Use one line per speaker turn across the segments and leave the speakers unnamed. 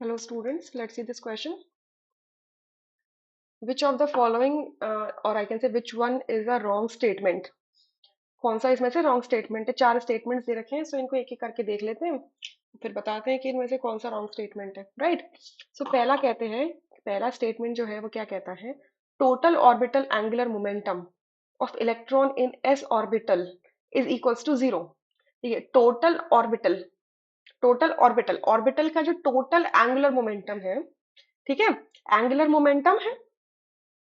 Hello students, let's see this question. Which of the following or I can say which one is a wrong statement? कौन सा इसमें से wrong statement है? चार statements दे रखे हैं, सो इनको एक एक करके देख लेते हैं, फिर बताते हैं कि इनमें से कौन सा रॉन्ग स्टेटमेंट है, राइट? सो पहला कहते हैं, पहला स्टेटमेंट जो है वो क्या कहता है? Total orbital angular momentum of electron in S orbital is equals to zero. ठीक है, टोटल ऑर्बिटल ऑर्बिटल का जो टोटल एंगुलर मोमेंटम है, ठीक है, एंगुलर मोमेंटम है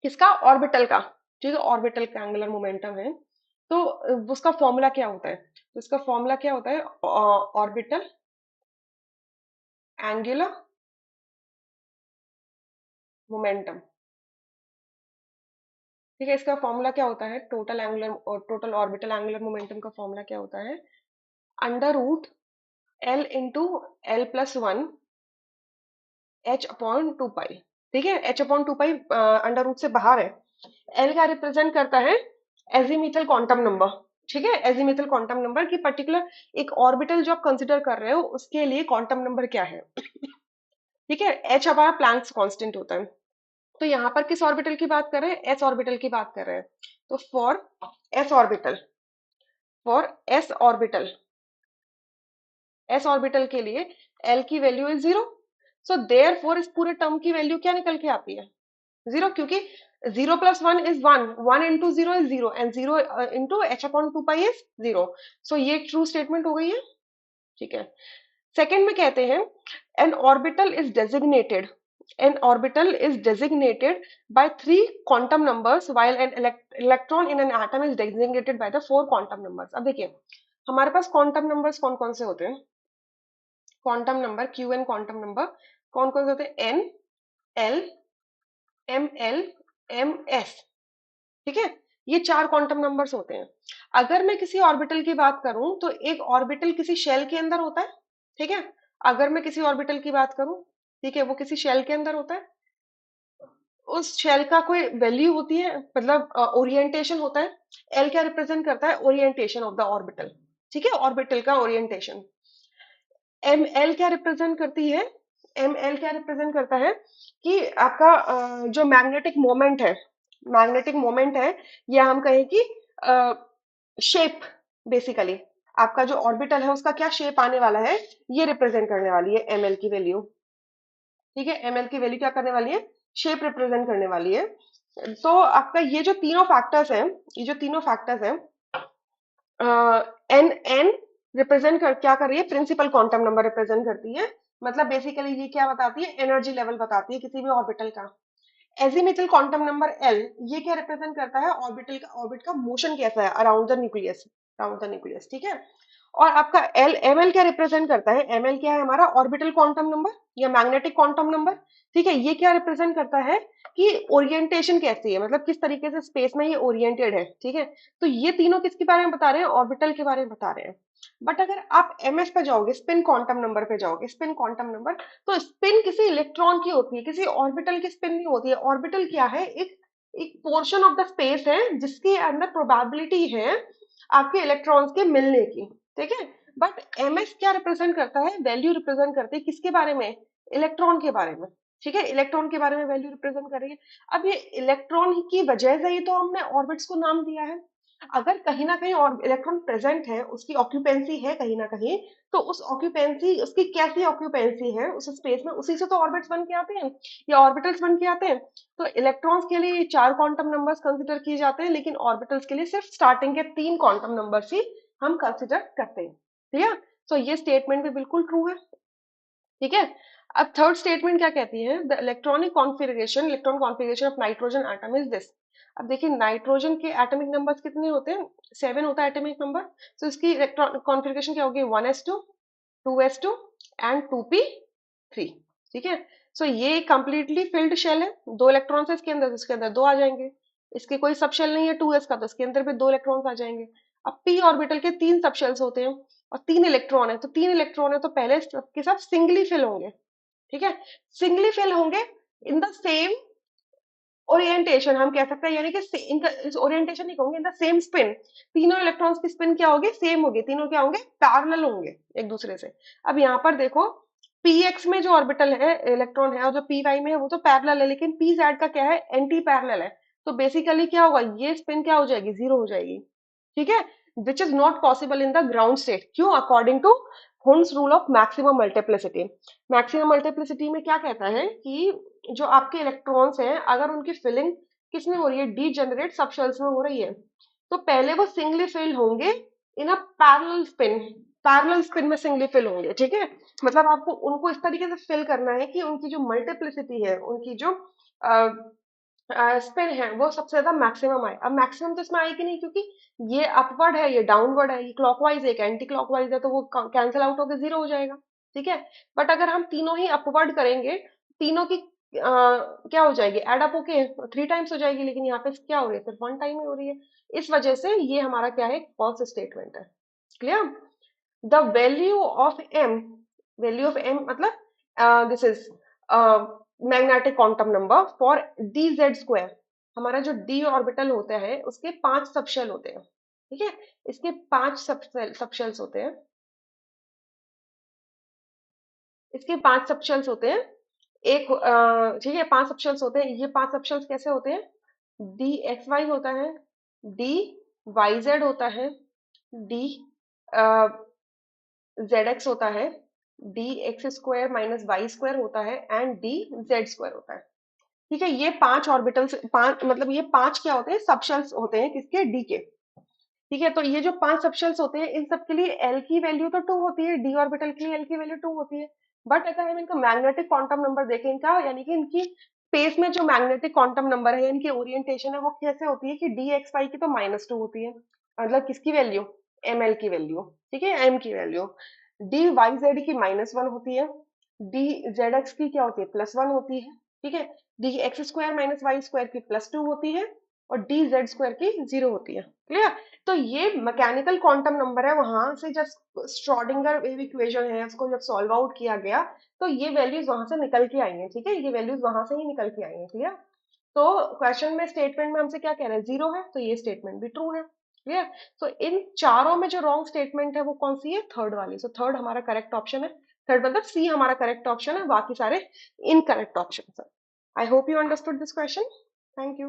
किसका? ऑर्बिटल का। ठीक है, ऑर्बिटल का एंगुलर मोमेंटम है, तो उसका फॉर्मूला क्या होता है? तो इसका फॉर्मूला क्या होता है? Orbital angular momentum. ठीक है, इसका फॉर्मूला क्या होता है? टोटल ऑर्बिटल एंगुलर मोमेंटम का फॉर्मूला क्या होता है? Under root L into L plus one H upon two pi. ठीक है, H upon two pi under root से बाहर है। एल क्या रिप्रेजेंट करता है? Azimuthal quantum number. ठीक है, एजीमिथल क्वांटम नंबर की पर्टिकुलर एक ऑर्बिटल जो आप कंसिडर कर रहे हो उसके लिए क्वांटम नंबर क्या है? ठीक है, एच हमारा प्लैंक्स कांस्टेंट होता है। तो यहाँ पर किस ऑर्बिटल की बात कर रहे हैं? एस ऑर्बिटल की बात कर रहे हैं। तो S orbital for S orbital के लिए एल की वैल्यू है जीरो। सो देयरफॉर इस पूरे टर्म की वैल्यू क्या निकल के आती है? जीरो, क्योंकि zero plus one is one, one into zero is zero, and zero into H upon two pi is zero. So ये ट्रू स्टेटमेंट हो गई है। ठीक है, सेकंड में कहते हैं N orbital is designated by three quantum numbers while an electron in an atom is designated by the four quantum numbers। अब देखिए हमारे पास क्वांटम नंबर्स कौन कौन से होते हैं? Quantum number Q N quantum number कौन कौन से होते हैं? N, L, M L, M S. ठीक है, ये चार क्वांटम नंबर्स होते हैं। अगर मैं किसी ऑर्बिटल की बात करूं तो एक ऑर्बिटल किसी शेल के अंदर होता है। ठीक है, अगर मैं किसी ऑर्बिटल की बात करूं, ठीक है, वो किसी शेल के अंदर होता है। उस शेल का कोई वैल्यू होती है, मतलब ओरिएंटेशन होता है। एल क्या रिप्रेजेंट करता है? Orientation of the orbital. ठीक है, ऑर्बिटल का ओरिएंटेशन। एम एल क्या रिप्रेजेंट करती है? एम एल क्या रिप्रेजेंट करता है कि आपका जो मैग्नेटिक मोमेंट है, या हम कहें कि शेप, बेसिकली आपका जो ऑर्बिटल है उसका क्या शेप आने वाला है, ये रिप्रेजेंट करने वाली है एम एल की वैल्यू। ठीक है, एम एल की वैल्यू क्या करने वाली है? शेप रिप्रेजेंट करने वाली है। तो आपका ये जो तीनों फैक्टर्स हैं, ये जो तीनों फैक्टर्स हैं, एन एन रिप्रेजेंट कर क्या कर रही है? प्रिंसिपल क्वांटम नंबर रिप्रेजेंट करती है। मतलब बेसिकली ये क्या बताती है? एनर्जी लेवल बताती है किसी भी ऑर्बिटल का। एजीमिथल क्वांटम नंबर एल, ये क्या रिप्रेजेंट करता है? ऑर्बिट का मोशन कैसा है अराउंड द न्यूक्लियस। ठीक है, और आपका एल एम एल क्या रिप्रेजेंट करता है? एम एल क्या है हमारा? ऑर्बिटल क्वांटम नंबर या मैग्नेटिक क्वांटम नंबर। ठीक है, ये क्या रिप्रेजेंट करता है कि ओरिएंटेशन कैसी है, मतलब किस तरीके से स्पेस में ये ओरिएंटेड है। ठीक है, तो ये तीनों किसके बारे में बता रहे हैं? ऑर्बिटल के बारे में बता रहे हैं। बट अगर आप एम एस पे जाओगे, स्पिन क्वांटम नंबर पे जाओगे, स्पिन क्वांटम नंबर, तो स्पिन किसी इलेक्ट्रॉन की होती है, किसी ऑर्बिटल की स्पिन नहीं होती है। ऑर्बिटल क्या है? एक एक पोर्शन ऑफ द स्पेस है जिसके अंदर प्रोबेबिलिटी है आपके इलेक्ट्रॉन्स के मिलने की। ठीक है, बट एमएस क्या रिप्रेजेंट करता है? वैल्यू रिप्रेजेंट करती है किसके बारे में? इलेक्ट्रॉन के बारे में। ठीक है, इलेक्ट्रॉन के बारे में वैल्यू रिप्रेजेंट कर रही है। अब ये इलेक्ट्रॉन की वजह से ही तो हमने ऑर्बिट्स को नाम दिया है। अगर कहीं ना कहीं और इलेक्ट्रॉन प्रेजेंट है, उसकी ऑक्यूपेंसी है कहीं ना कहीं, तो उस ऑक्यूपेंसी, उसकी कैसी ऑक्यूपेंसी है उस स्पेस में, उसी से तो ऑर्बिट्स बन के आते हैं या ऑर्बिटल्स बन के आते हैं। तो इलेक्ट्रॉन्स के लिए चार क्वांटम नंबर्स कंसिडर किए जाते हैं, लेकिन ऑर्बिटल्स के लिए सिर्फ स्टार्टिंग के तीन क्वांटम नंबर्स ही हम कंसिडर करते हैं। ठीक है, तो ये स्टेटमेंट भी बिल्कुल ट्रू है। ठीक है, अब थर्ड स्टेटमेंट क्या कहती है? The electron configuration of nitrogen atom is this. अब देखिए नाइट्रोजन के एटॉमिक नंबर्स कितने होते हैं? 7 होता है एटॉमिक नंबर। तो इसकी इलेक्ट्रॉन कॉन्फ़िगरेशन क्या होगी? 1s2, 2s2 and 2p3। ठीक है, सो ये कंप्लीटली फिल्ड शेल है, दो इलेक्ट्रॉन्स है इसके अंदर, इसके अंदर दो आ जाएंगे। इसके कोई सब शेल नहीं है 2s का, तो इसके अंदर भी दो इलेक्ट्रॉन्स आ जाएंगे। अब p ऑर्बिटल के तीन सब शेल्स होते हैं और तीन इलेक्ट्रॉन है, तो तीन इलेक्ट्रॉन है तो पहले सबके साथ सिंगली फिल होंगे। ठीक है, सिंगली फिल होंगे इन द सेम ओरिएंटेशन, हम कह सकते हैं, यानी कि इनका ओरिएंटेशन नहीं कहूंगे, इन द सेम स्पिन। तीनों इलेक्ट्रॉन्स की स्पिन क्या होगी? सेम होगी, तीनों क्या होंगे? पैरेलल होंगे एक दूसरे से। अब यहाँ पर देखो px में जो ऑर्बिटल है इलेक्ट्रॉन है और जो py में है वो तो पैरेलल है, लेकिन pz का क्या है, एंटी पैरेलल है। तो बेसिकली क्या होगा, ये स्पिन क्या हो जाएगी, जीरो हो जाएगी। ठीक है, which is not possible in the ground state. क्यों? According to Hund's rule of maximum multiplicity. Maximum multiplicity में क्या कहता है कि जो आपके इलेक्ट्रॉन्स हैं अगर उनकी फिलिंग किस में हो रही है, डीजेनरेट सबशेल्स में हो रही है, तो पहले वो सिंगली फिल होंगे in a parallel spin. Parallel spin में सिंगली फिल होंगे। ठीक है, मतलब आपको उनको इस तरीके से फिल करना है कि उनकी जो मल्टीप्लिसिटी है, उनकी जो स्पिन है वो सबसे ज्यादा मैक्सिमम आए। अब मैक्सिमम तो इसमें आएगी नहीं, क्योंकि ये अपवर्ड है, ये डाउनवर्ड है, ये क्लॉकवाइज है, एक एंटी क्लॉकवाइज है, तो वो कैंसिल आउट होकर जीरो हो जाएगा। ठीक है, बट अगर हम तीनों ही अपवर्ड करेंगे, तीनों की क्या हो जाएगी, एड अप होके थ्री टाइम्स हो जाएगी, लेकिन यहाँ पे क्या हो रही है, सिर्फ वन टाइम ही हो रही है। इस वजह से ये हमारा क्या है, फॉल्स स्टेटमेंट है। Clear? The value of M, value of M मतलब this is magnetic quantum number for D Z square. हमारा जो डी ऑर्बिटल होता है उसके 5 सबशेल होते हैं। ठीक है, इसके 5 सबशेल्स होते हैं, इसके 5 सबशेल्स होते हैं। एक ठीक है, 5 सबशेल्स होते हैं। ये 5 सबशेल्स कैसे होते हैं, डी एक्स वाई होता है, डी वाई जेड होता है, डी जेड एक्स होता है, D X square minus Y square होता है, एंड डी जेड स्क्वायर होता है। ठीक है, ये 5 ऑर्बिटल्स, पांच मतलब ये 5 क्या होते हैं, सबशेल्स होते हैं किसके, डी के। ठीक है, तो ये जो 5 सबशेल्स होते हैं इन सब के लिए एल की वैल्यू तो 2 होती है, डी ऑर्बिटल के लिए एल की वैल्यू 2 होती है। बट अगर हम इनका मैग्नेटिक क्वांटम नंबर देखें, इनका यानी कि इनकी स्पेस में जो मैग्नेटिक क्वांटम नंबर है, इनकी ओरिएंटेशन है, वो कैसे होती है कि डी एक्स वाई की तो -2 होती है, मतलब किसकी वैल्यू, एम एल की वैल्यू। ठीक है, एम की वैल्यू। डी वाई जेड की -1 होती है, डी जेड एक्स की क्या होती है, +1 होती है। ठीक है, D X square minus Y square की +2 होती है, और डी जेड स्क्वायर की 0 होती है। क्लियर? तो ये मैकेनिकल क्वांटम नंबर है, वहां से जब श्रोडिंगर वेव इक्वेशन है उसको जब सॉल्व आउट किया गया, तो ये वैल्यूज वहां से निकल के आई हैं। ठीक है, ये वैल्यूज वहां से ही निकल के आई हैं। क्लियर? तो क्वेश्चन में स्टेटमेंट में हमसे क्या कह रहे हैं, जीरो है, तो ये स्टेटमेंट भी ट्रू है। क्लियर? तो इन चारों में जो रॉन्ग स्टेटमेंट है वो कौन सी है, थर्ड वाली। सो थर्ड हमारा करेक्ट ऑप्शन है। थर्ड मतलब सी हमारा करेक्ट ऑप्शन है, बाकी सारे इनकरेक्ट ऑप्शन है। I hope you understood this question. Thank you.